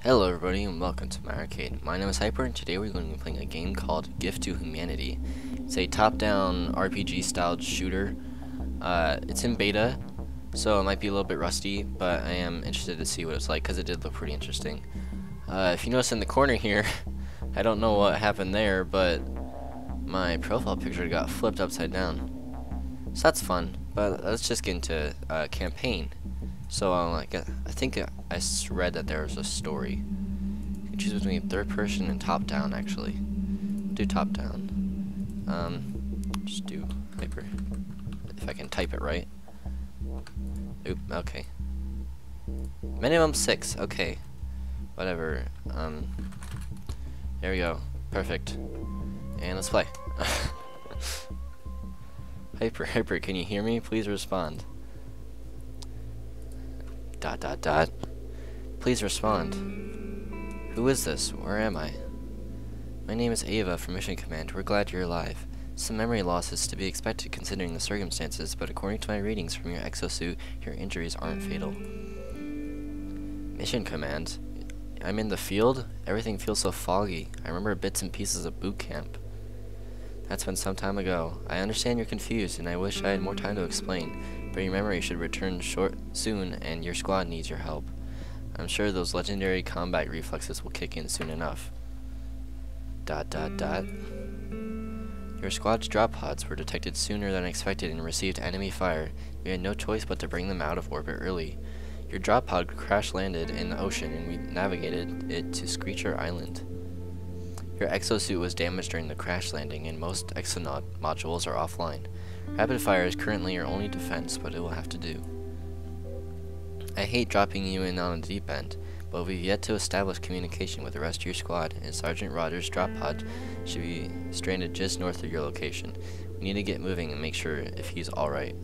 Hello everybody and welcome to my arcade. My name is Hyper and today we're going to be playing a game called Gift to Humanity. It's a top-down RPG styled shooter. It's in beta, so it might be a little bit rusty, but I am interested to see what it's like because it did look pretty interesting. If you notice in the corner here, I don't know what happened there, but my profile picture got flipped upside down. So that's fun, but let's just get into campaign. So I think I read that there was a story. You can choose between third person and top down. Actually, do top down. Just do Hyper. If I can type it right. Oop. Okay. Minimum 6. Okay. Whatever. There we go. Perfect. And let's play. Hyper. Can you hear me? Please respond. ... Please respond. Who is this? Where am I? My name is Ava from Mission Command. We're glad you're alive. Some memory loss is to be expected considering the circumstances, but according to my readings from your exosuit, your injuries aren't fatal. Mission Command? I'm in the field? Everything feels so foggy. I remember bits and pieces of boot camp. That's been some time ago. I understand you're confused, and I wish I had more time to explain, but your memory should return soon, and your squad needs your help. I'm sure those legendary combat reflexes will kick in soon enough. ... Your squad's drop pods were detected sooner than expected and received enemy fire. We had no choice but to bring them out of orbit early. Your drop pod crash-landed in the ocean, and we navigated it to Screecher Island. Your exosuit was damaged during the crash landing, and most exonaut modules are offline. Rapid fire is currently your only defense, but it will have to do. I hate dropping you in on the deep end, but we've yet to establish communication with the rest of your squad, and Sergeant Rogers' drop pod should be stranded just north of your location. We need to get moving and make sure if he's alright.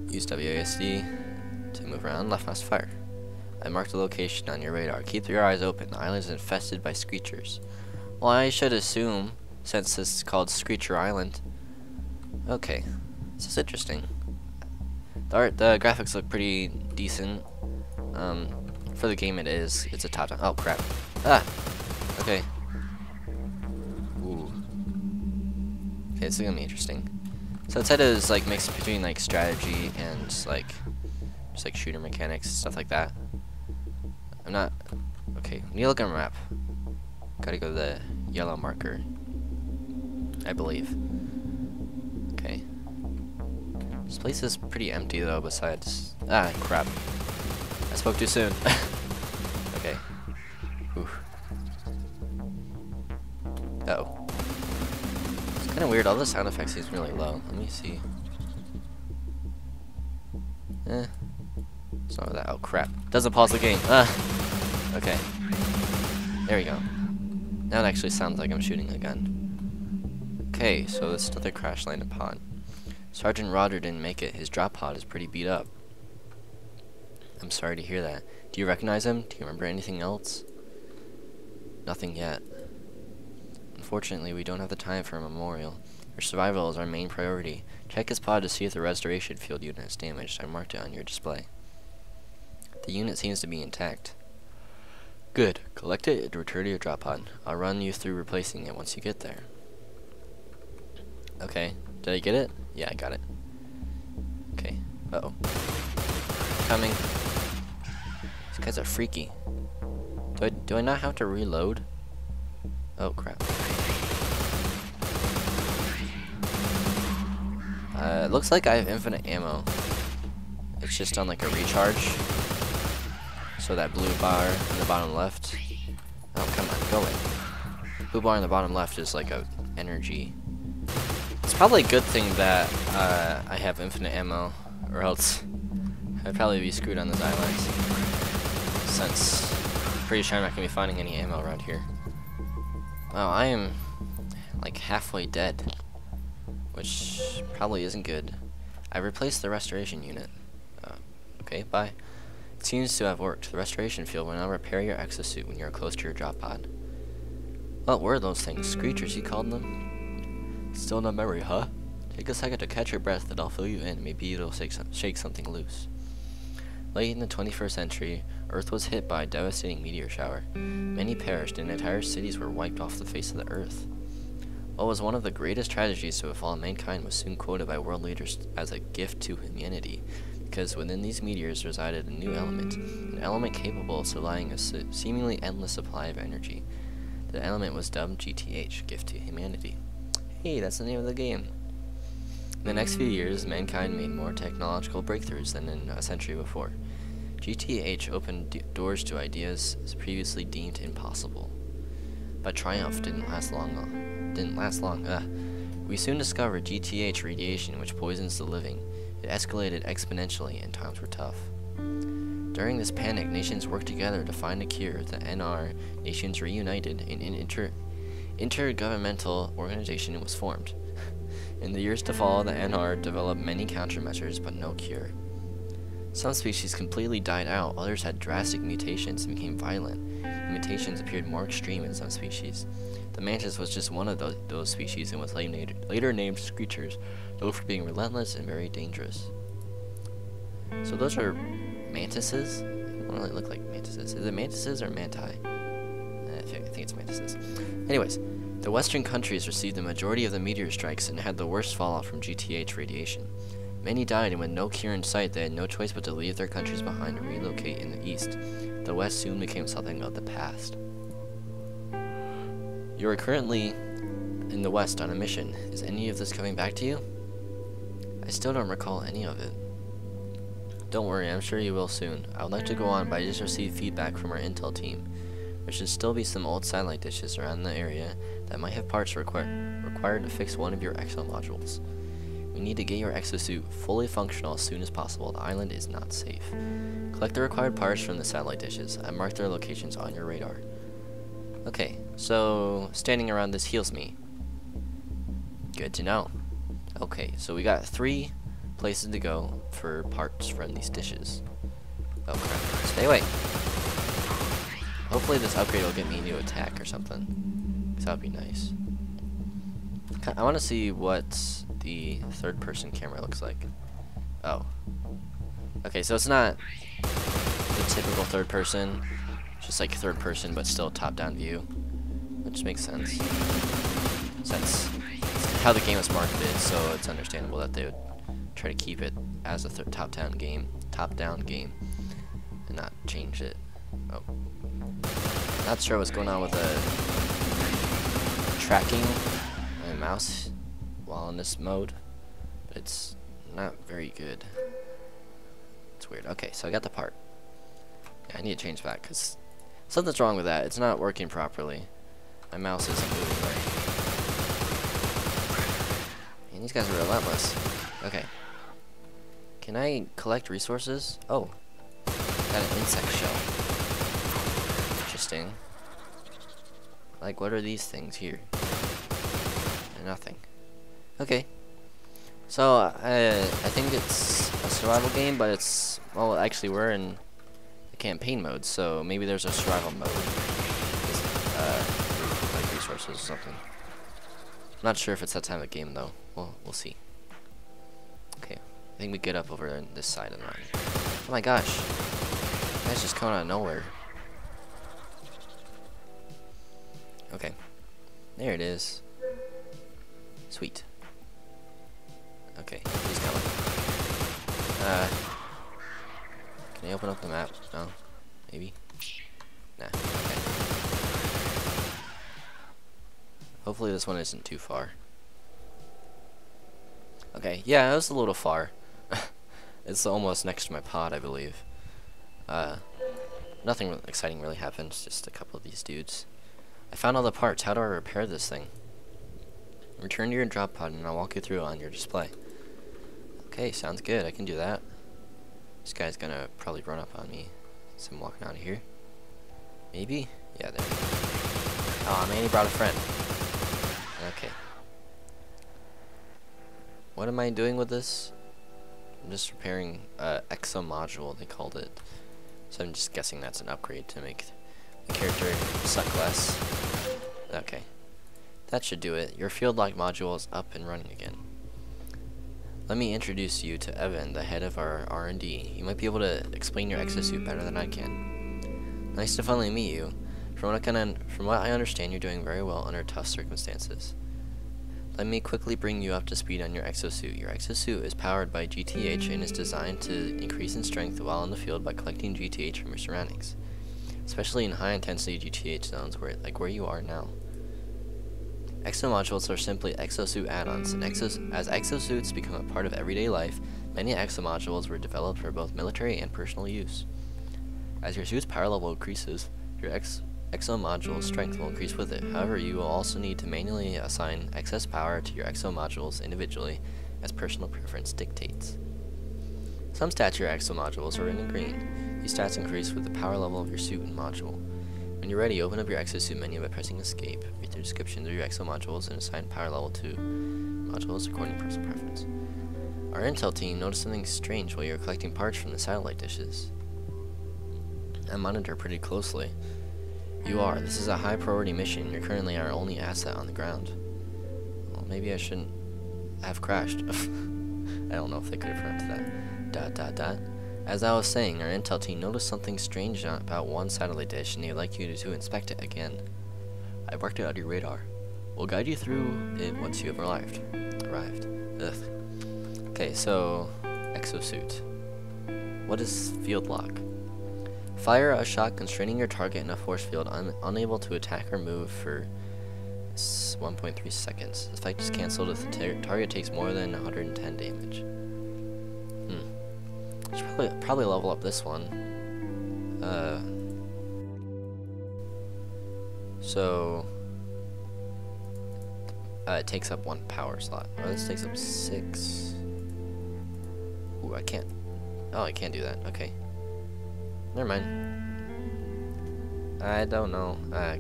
Use WASD to move around, left mouse fire. I marked the location on your radar. Keep your eyes open. The island is infested by screechers. Well, I should assume, since this is called Screecher Island. Okay, this is interesting. The graphics look pretty decent. For the game it is. It's a top-down. Oh crap! Ah. Okay. Ooh. Okay, this is gonna be interesting. So it's is like mixed between like strategy and like just like shooter mechanics, stuff like that. I'm not... Okay, we need to look on a map. Gotta go to the yellow marker, I believe. Okay. This place is pretty empty though, besides... Ah, crap. I spoke too soon. Okay. Oof. Uh-oh. It's kinda weird, all the sound effects seem really low. Let me see. It's not that. Oh crap. Doesn't pause the game. Ah! Okay. There we go. Now it actually sounds like I'm shooting a gun. Okay, so this is another crash landed pod. Sergeant Roger didn't make it. His drop pod is pretty beat up. I'm sorry to hear that. Do you recognize him? Do you remember anything else? Nothing yet. Unfortunately, we don't have the time for a memorial. Your survival is our main priority. Check his pod to see if the restoration field unit is damaged. I marked it on your display. The unit seems to be intact. Good. Collect it and return to your drop pod. I'll run you through replacing it once you get there. Okay. Did I get it? Yeah, I got it. Okay. Uh-oh. Coming. These guys are freaky. Do I not have to reload? Oh, crap. It looks like I have infinite ammo. It's just on like a recharge. So that blue bar in the bottom left. Oh, come on, go away. Blue bar in the bottom left is like a energy. It's probably a good thing that I have infinite ammo, or else I'd probably be screwed on this island. Since I'm pretty sure I'm not gonna be finding any ammo around here. Wow, I am like halfway dead, which probably isn't good. I replaced the restoration unit. Okay, bye. It seems to have worked. The restoration field will now repair your exosuit when you're close to your drop pod. What were those things? Screechers, you called them? Still no memory, huh? Take a second to catch your breath, then I'll fill you in. Maybe it'll shake something loose. Late in the 21st century, Earth was hit by a devastating meteor shower. Many perished and entire cities were wiped off the face of the Earth. What was one of the greatest tragedies to befall mankind was soon quoted by world leaders as a gift to humanity, because within these meteors resided a new element, an element capable of supplying a seemingly endless supply of energy. The element was dubbed GTH, Gift to Humanity. Hey, that's the name of the game. In the next few years, mankind made more technological breakthroughs than in a century before. GTH opened doors to ideas previously deemed impossible. But triumph didn't last long. We soon discovered GTH radiation, which poisons the living. It escalated exponentially, and times were tough. During this panic, nations worked together to find a cure. The NR nations reunited, and an intergovernmental organization was formed. In the years to follow, the NR developed many countermeasures, but no cure. Some species completely died out, others had drastic mutations and became violent. The mutations appeared more extreme in some species. The mantis was just one of those species and was later named Screechers, known for being relentless and very dangerous. So those are mantises? They don't really look like mantises. Is it mantises or manti? I think it's mantises. Anyways, the Western countries received the majority of the meteor strikes and had the worst fallout from GTH radiation. Many died, and with no cure in sight, they had no choice but to leave their countries behind and relocate in the East. The West soon became something of the past. You are currently in the West on a mission. Is any of this coming back to you? I still don't recall any of it. Don't worry, I'm sure you will soon. I would like to go on, but I just received feedback from our intel team. There should still be some old satellite dishes around the area that might have parts required to fix one of your exo modules. We need to get your exosuit fully functional as soon as possible. The island is not safe. Collect the required parts from the satellite dishes. I marked their locations on your radar. Okay, so standing around this heals me. Good to know. Okay, so we got 3 places to go for parts from these dishes. Oh crap, stay away. Hopefully this upgrade will get me a new attack or something, because that would be nice. I want to see what the third-person camera looks like. Oh. Okay, so it's not the typical third-person, just like third-person, but still top-down view, which makes sense. Since how the game is marketed, so it's understandable that they would try to keep it as a top-down game, and not change it. Oh. Not sure what's going on with the tracking my mouse while in this mode, but it's not very good. It's weird. Okay, so I got the part. Yeah, I need to change that because something's wrong with that. It's not working properly. My mouse isn't moving right. And these guys are relentless. Okay. Can I collect resources? Oh. Got an insect shell. Interesting. Like, what are these things here? Nothing. Okay. So, I think it's a survival game, but it's... Well, actually, we're in the campaign mode, so maybe there's a survival mode. Like resources or something. I'm not sure if it's that time of game, though. We'll see. Okay. I think we get up over on this side of the mountain. Oh my gosh. That's just coming out of nowhere. Okay. There it is. Sweet. Okay, he's coming. Can I open up the map? No? Maybe? Nah. Okay. Hopefully this one isn't too far. Okay, yeah, it was a little far. It's almost next to my pod, I believe. Nothing exciting really happened, just a couple of these dudes. I found all the parts. How do I repair this thing? Return to your drop pod and I'll walk you through it on your display. Okay, sounds good. I can do that. This guy's gonna probably run up on me as I'm walking out of here. Maybe? Yeah, there we go. Aw, man, he brought a friend. Okay. What am I doing with this? I'm just repairing exo module, they called it. So I'm just guessing that's an upgrade to make the character suck less. Okay. That should do it. Your field lock module is up and running again. Let me introduce you to Evan, the head of our R&D. You might be able to explain your exosuit better than I can. Nice to finally meet you. From what I understand, you're doing very well under tough circumstances. Let me quickly bring you up to speed on your exosuit. Your exosuit is powered by GTH and is designed to increase in strength while in the field by collecting GTH from your surroundings, especially in high-intensity GTH zones like where you are now. Exomodules are simply exosuit add-ons, and as exosuits become a part of everyday life, many exomodules were developed for both military and personal use. As your suit's power level increases, your exomodule's strength will increase with it. However, you will also need to manually assign excess power to your exomodules individually, as personal preference dictates. Some stats of your exomodules are in green. These stats increase with the power level of your suit and module. When you're ready, open up your exosuit menu by pressing escape. Read the descriptions of your exomodules and assign power level to modules according to personal preference. Our intel team noticed something strange while you were collecting parts from the satellite dishes. I monitor pretty closely. You are. This is a high priority mission. You're currently our only asset on the ground. Well, maybe I shouldn't have crashed. I don't know if they could have prevented that. As I was saying, our intel team noticed something strange about one satellite dish, and they'd like you to inspect it again. I've worked it out your radar. We'll guide you through it once you have arrived. Ugh. Okay, so exosuit. What is field lock? Fire a shot constraining your target in a force field, unable to attack or move for 1.3 seconds. This effect is cancelled if the target takes more than 110 damage. Should probably level up this one. It takes up 1 power slot. Oh, this takes up 6. Ooh, I can't. Oh, I can't do that. Okay. Never mind. I don't know. I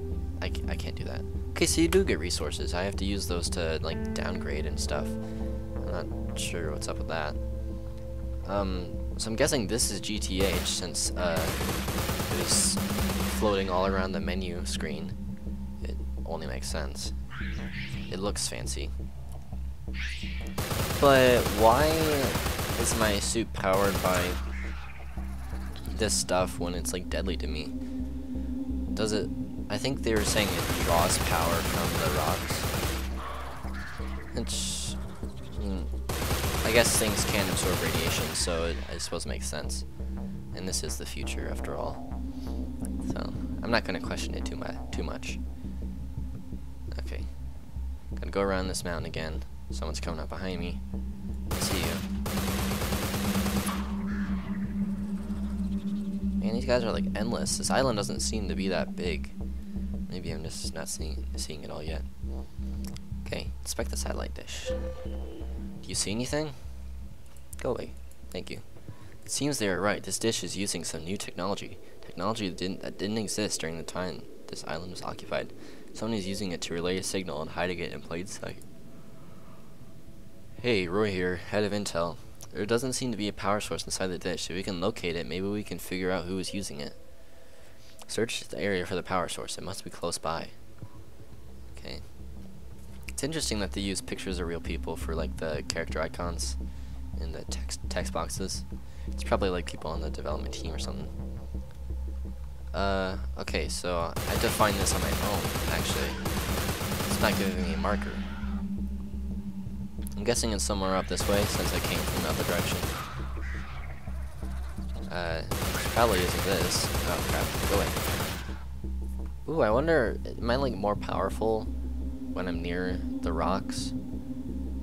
can't do that. Okay, so you do get resources. I have to use those to, like, downgrade and stuff. I'm not sure what's up with that. So I'm guessing this is GTH since, it was floating all around the menu screen. It only makes sense. It looks fancy. But why is my suit powered by this stuff when it's like deadly to me? Does it? I think they were saying it draws power from the rocks. It's, I guess things can absorb radiation, so I suppose it makes sense. And this is the future after all. So I'm not gonna question it too much. Okay. Gotta go around this mountain again. Someone's coming up behind me. I see you. Man, these guys are like endless. This island doesn't seem to be that big. Maybe I'm just not seeing it all yet. Okay, inspect the satellite dish. Do you see anything? Go away. Thank you. It seems they are right. This dish is using some new technology. Technology that didn't exist during the time this island was occupied. Someone is using it to relay a signal and hiding it in plain sight. Hey, Roy here, head of Intel. There doesn't seem to be a power source inside the dish. If we can locate it, maybe we can figure out who is using it. Search the area for the power source. It must be close by. Okay. It's interesting that they use pictures of real people for like the character icons in the text boxes. It's probably like people on the development team or something. Okay, so I have to find this on my own, actually. It's not giving me a marker. I'm guessing it's somewhere up this way since I came from the other direction. It's probably using this. Oh crap, go away. Ooh, I wonder, am I like more powerful when I'm near the rocks?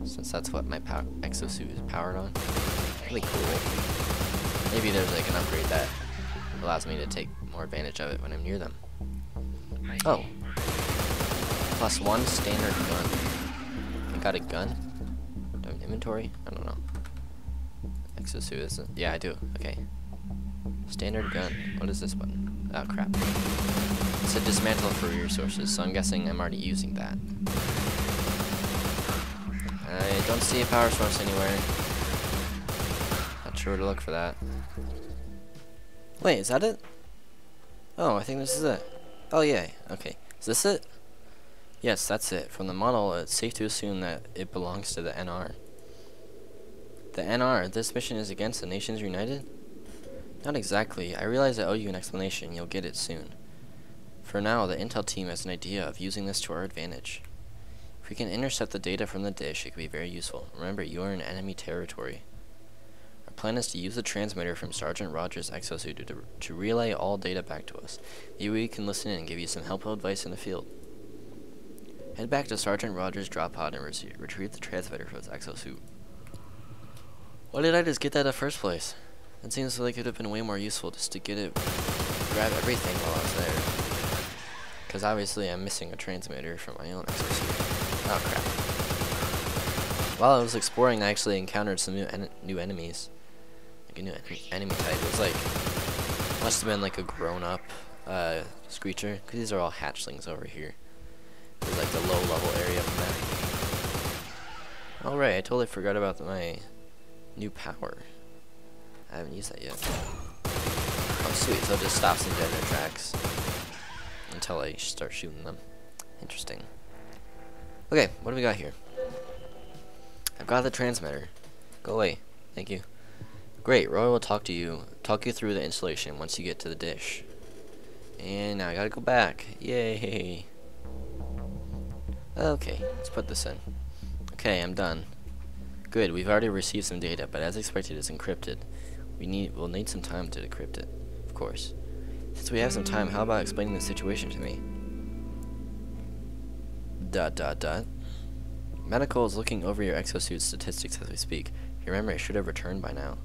Since that's what my exosuit is powered on. Really cool. Maybe there's like an upgrade that allows me to take more advantage of it when I'm near them. Oh. +1 standard gun. I got a gun? Do I have inventory? I don't know. Exosuit isn't. Yeah, I do. Okay. Standard gun. What is this button? Oh crap. It said dismantle for resources, so I'm guessing I'm already using that. I don't see a power source anywhere. Not sure where to look for that. Wait, is that it? Oh, I think this is it. Oh, yay. Okay. Is this it? Yes, that's it. From the model, it's safe to assume that it belongs to the NR. The NR, this mission is against the Nations United? Not exactly. I realize I owe you an explanation. You'll get it soon. For now, the intel team has an idea of using this to our advantage. If we can intercept the data from the dish, it could be very useful. Remember, you are in enemy territory. Our plan is to use the transmitter from Sergeant Rogers' exosuit to relay all data back to us. Maybe we can listen in and give you some helpful advice in the field. Head back to Sergeant Rogers' drop pod and retrieve the transmitter from his exosuit. Why did I just get that in the first place? It seems like it would have been way more useful just to get it, grab everything while I was there. Because obviously I'm missing a transmitter from my own exosuit. Oh crap. While I was exploring, I actually encountered some new enemies. Like a new enemy type. It was like, must have been like a grown-up Screecher. Because these are all hatchlings over here. There's like the low-level area of the map. Alright, I totally forgot about my new power. I haven't used that yet. Oh sweet, so it just stops in dead end tracks until I start shooting them. Interesting. Okay, what do we got here? I've got the transmitter. Go away. Thank you. Great, Roy will talk you through the installation once you get to the dish. And now I gotta go back. Yay. Okay, let's put this in. Okay, I'm done. Good, we've already received some data, but as expected, it's encrypted. We'll need some time to decrypt it, of course. Since we have some time, how about explaining the situation to me? ... Medical is looking over your exosuit statistics as we speak. If you remember, it should have returned by now.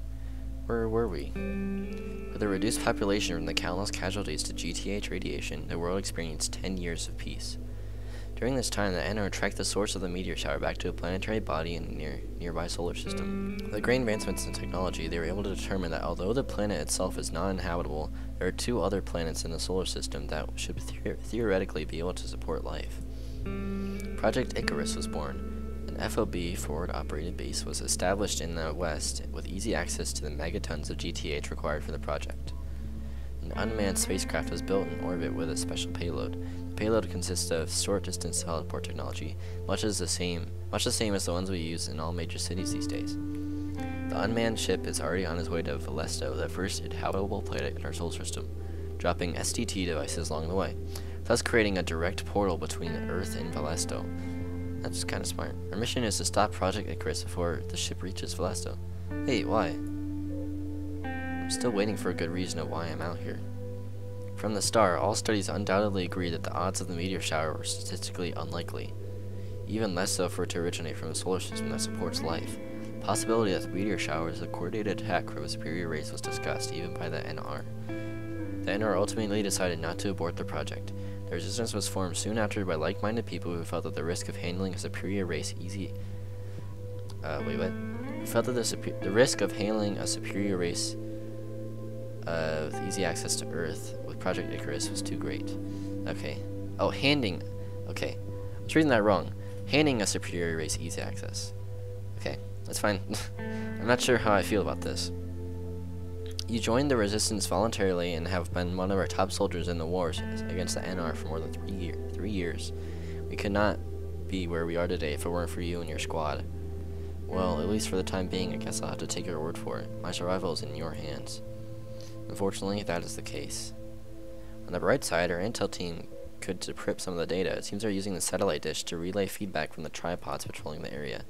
Where were we? With the reduced population from the countless casualties to GTH radiation, the world experienced 10 years of peace. During this time, the NR tracked the source of the meteor shower back to a planetary body in a nearby solar system. With the great advancements in technology, they were able to determine that although the planet itself is not inhabitable, there are 2 other planets in the solar system that should theoretically be able to support life. Project Icarus was born. An FOB, forward-operated base, was established in the west with easy access to the megatons of GTH required for the project. An unmanned spacecraft was built in orbit with a special payload. The payload consists of short-distance teleport technology, much the same as the ones we use in all major cities these days. The unmanned ship is already on its way to Valesto, the first inhabitable planet in our solar system, dropping STT devices along the way, thus creating a direct portal between Earth and Valesto. That's kind of smart. Our mission is to stop Project Icarus before the ship reaches Valesto. Hey, why? I'm still waiting for a good reason of why I'm out here. From the start, all studies undoubtedly agree that the odds of the meteor shower were statistically unlikely. Even less so for it to originate from a solar system that supports life. The possibility that the meteor shower is a coordinated attack from a superior race was discussed even by the NR. The NR ultimately decided not to abort the project. The resistance was formed soon after by like-minded people who felt that the risk of handling a superior race the risk of handling a superior race with easy access to Earth with Project Icarus was too great. Okay. Oh, okay. I was reading that wrong. Handing a superior race easy access. Okay, that's fine. I'm not sure how I feel about this. You joined the resistance voluntarily and have been one of our top soldiers in the wars against the NR for more than 3 years. We could not be where we are today if it weren't for you and your squad. Well, at least for the time being, I guess I'll have to take your word for it. My survival is in your hands. Unfortunately, that is the case. On the bright side, our intel team could decrypt some of the data. It seems they're using the satellite dish to relay feedback from the tripods patrolling the area.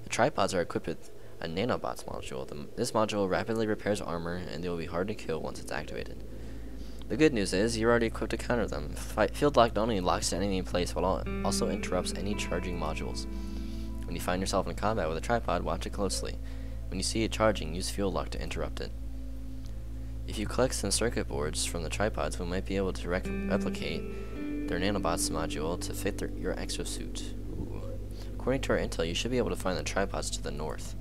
The tripods are equipped with a nanobots module. This module rapidly repairs armor, and they will be hard to kill once it's activated. The good news is, you're already equipped to counter them. Field lock not only locks the enemy in place, but also interrupts any charging modules. When you find yourself in combat with a tripod, watch it closely. When you see it charging, use field lock to interrupt it. If you collect some circuit boards from the tripods, we might be able to replicate their nanobots module to fit your exosuit. Ooh. According to our intel, you should be able to find the tripods to the north.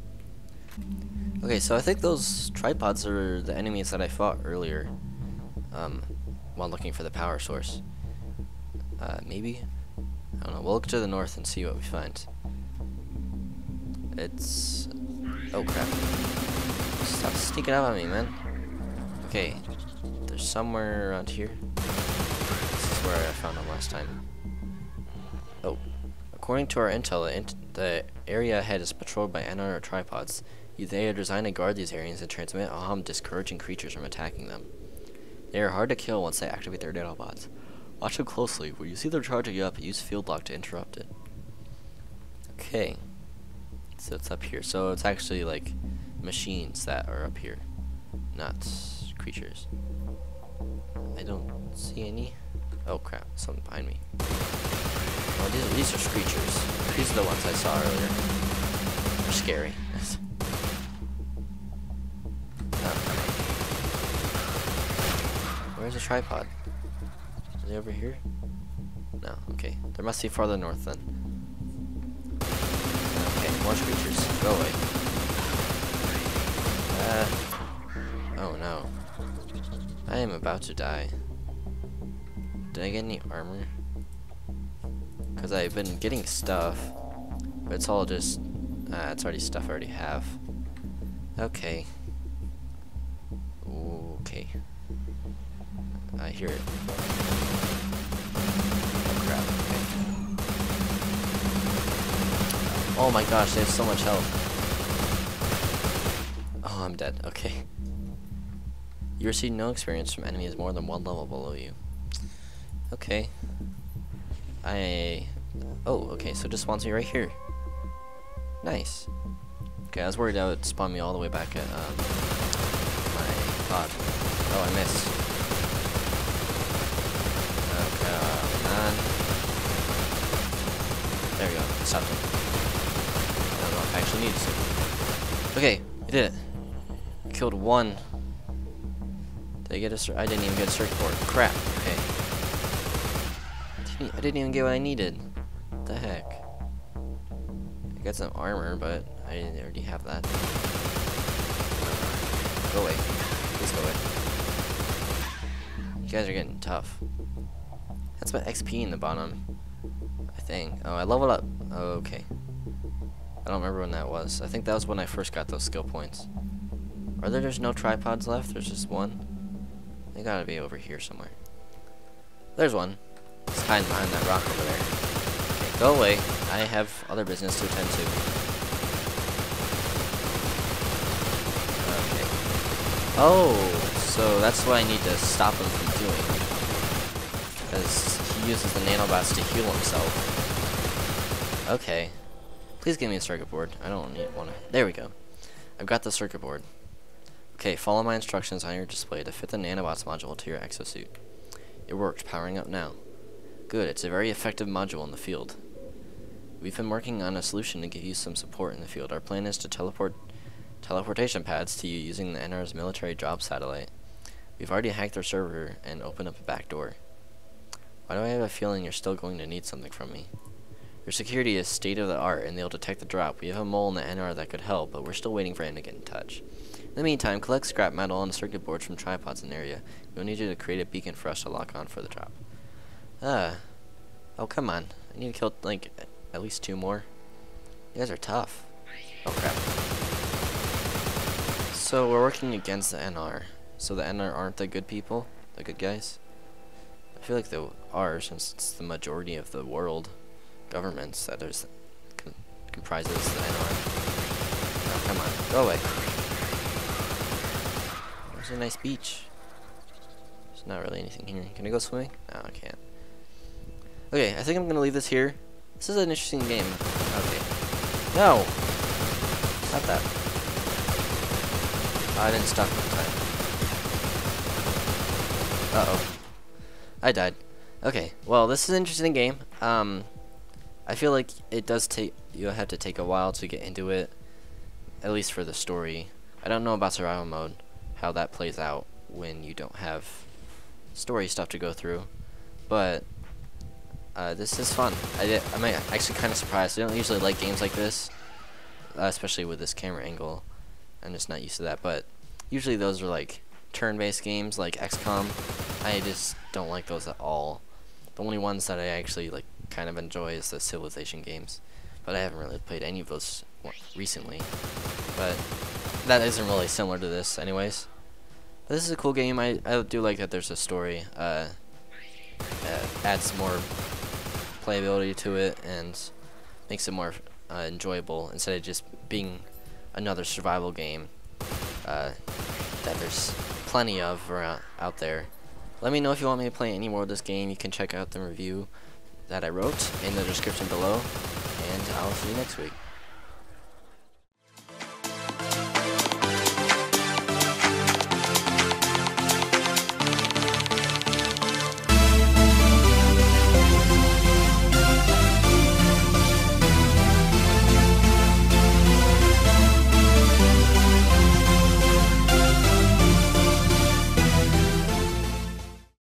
Okay, so I think those tripods are the enemies that I fought earlier, while looking for the power source. Maybe? I don't know. We'll look to the north and see what we find. It's... oh crap. Stop sneaking up on me, man. Okay, there's somewhere around here. This is where I found them last time. Oh. According to our intel, the area ahead is patrolled by NR tripods. They are designed to guard these areas and transmit a hum, discouraging creatures from attacking them. They are hard to kill once they activate their nanobots. Watch them closely. When you see them charging up, use field lock to interrupt it. Okay. So it's up here. So it's actually like machines that are up here, not creatures. I don't see any. Oh crap, something behind me. Oh, these are screechers. These are the ones I saw earlier. They're scary. Where's the tripod? Is it over here? No, okay. There must be farther north then. Okay, more screechers. Go away. Oh no. I am about to die. Did I get any armor? Because I've been getting stuff, but it's all just, it's already stuff I already have. Okay. Okay. I hear it. Oh crap, okay. Oh my gosh, they have so much health. Oh, I'm dead, okay. You receive no experience from enemies more than one level below you. Okay. Oh, okay, so it just spawns me right here. Nice. Okay, I was worried that would spawn me all the way back at, my pod. Oh, I missed. There we go. Stopped him. I don't know if I actually needed to. Okay, we did it. Killed one. Did I get a? I didn't even get a circuit board. Crap. Okay. I didn't even get what I needed. What the heck? I got some armor, but I didn't already have that. Go away. Please go away. You guys are getting tough. That's my XP in the bottom, I think. Oh, I leveled up. Oh, okay. I don't remember when that was. I think that was when I first got those skill points. Are there just no tripods left? There's just one? They gotta be over here somewhere. There's one. It's hiding behind that rock over there. Okay, go away. I have other business to attend to. Okay. Oh, so that's what I need to stop him from doing. Because he uses the nanobots to heal himself. Okay. Please give me a circuit board. I don't need one. There we go. I've got the circuit board. Okay, follow my instructions on your display to fit the nanobots module to your exosuit. It works, powering up now. Good, it's a very effective module in the field. We've been working on a solution to give you some support in the field. Our plan is to teleport teleportation pads to you using the NR's military drop satellite. We've already hacked their server and opened up a back door. Why do I have a feeling you're still going to need something from me? Your security is state of the art and they'll detect the drop. We have a mole in the NR that could help, but we're still waiting for him to get in touch. In the meantime, collect scrap metal and circuit boards from tripods in the area. We'll need you to create a beacon for us to lock on for the drop. Oh come on. I need to kill, like, at least 2 more. You guys are tough. Oh crap. So we're working against the NR. So the NR aren't the good people? The good guys? I feel like they are, since it's the majority of the world governments that comprises the NR. Oh, come on. Go away. There's a nice beach. There's not really anything here. Can I go swimming? No, I can't. Okay, I think I'm gonna leave this here. This is an interesting game. Okay. No! Stop that. Oh, I didn't stop in time. Uh-oh. I died. Okay, well, this is an interesting game. I feel like it does take, you have to take a while to get into it, at least for the story. I don't know about survival mode, how that plays out when you don't have story stuff to go through, but this is fun. I'm actually kind of surprised. I don't usually like games like this, especially with this camera angle. I'm just not used to that, but usually those are like turn-based games like XCOM. I just don't like those at all. The only ones that I actually like kind of enjoy is the Civilization games, but I haven't really played any of those recently. But that isn't really similar to this anyways. But this is a cool game. I do like that there's a story. Adds more playability to it and makes it more enjoyable instead of just being another survival game that there's plenty of out there. Let me know if you want me to play any more of this game. You can check out the review that I wrote in the description below, and I'll see you next week.